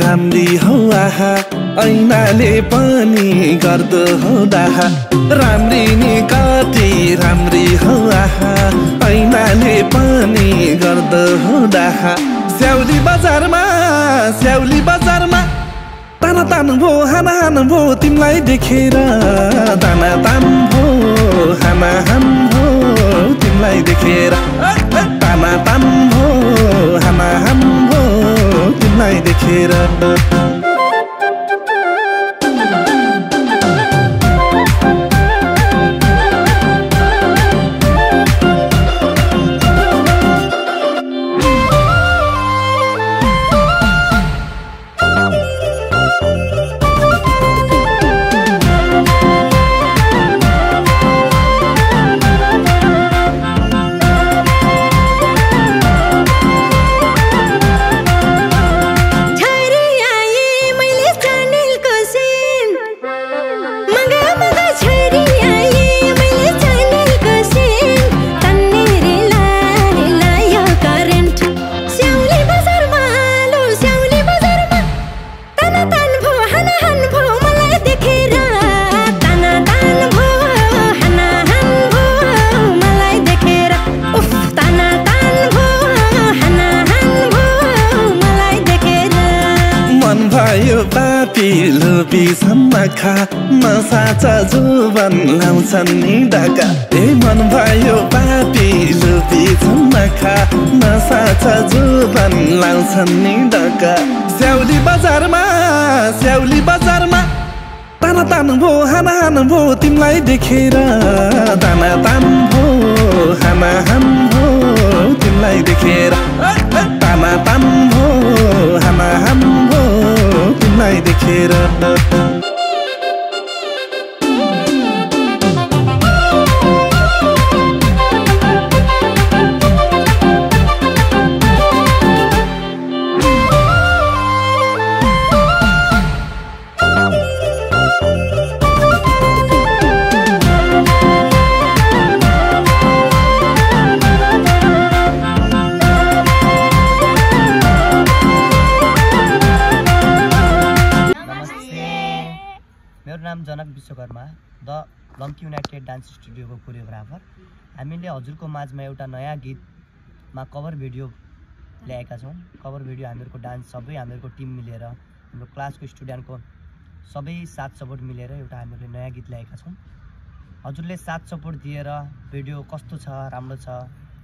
राम्री हौ आहा ऐनाले पनि गर्दो हौ डाहा राम्री नि कति राम्री हौ आहा ऐनाले पनि गर्दो हौ डाहा स्याउली बजारमा ताना तान भो हाना हान भो तिमीलाई देखेर ताना तान भो हाना हान भो तिमीलाई देखेर ताना तान भो हाना हान भो तिमीलाई देखेर भयो पापी लोभी सम्मखा नसाचा जुबन लाउँछन् नि डाका ए मन भयो पापी लोभी सम्मखा नसाचा जुबन लाउँछन् नि डाका स्याउली बजारमा ताना तान भो हाना हान भो तिमीलाई देखेर ताना तान भो हाना हान भो तिमीलाई देखेर ताना तान भो हाना हान भो तिमीलाई देखेर मेरो नाम Janak Vishwakarma the Lanky United Dance स्टुडियोको कोरियोग्राफर। हामीले हजुरको माझमा एउटा नयाँ गीतमा कभर भिडियो ल्याएका छौँ। कभर भिडियो हामीहरूको डान्स सबै हामीहरूको टिम मिलेर हाम्रो क्लासको स्टुडेन्टको सबै साथ सपोर्ट मिलेर एउटा हामीले नयाँ गीत ल्याएका छौँ। हजुरले साथ सपोर्ट दिएर भिडियो कस्तो छ, राम्रो छ,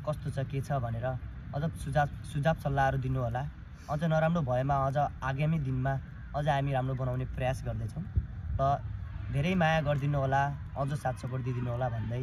कस्तो छ, के छ भनेर अझ सुझाव सल्लाहहरू दिनुहोला। अझ नराम्रो भएमा अझ आगामी दिनमा अझ हामी राम्रो बनाउने प्रयास गर्दैछौँ र धेरै माया गरिदिनु होला, अझ साथ सपोर्ट दिइदिनु होला भन्दै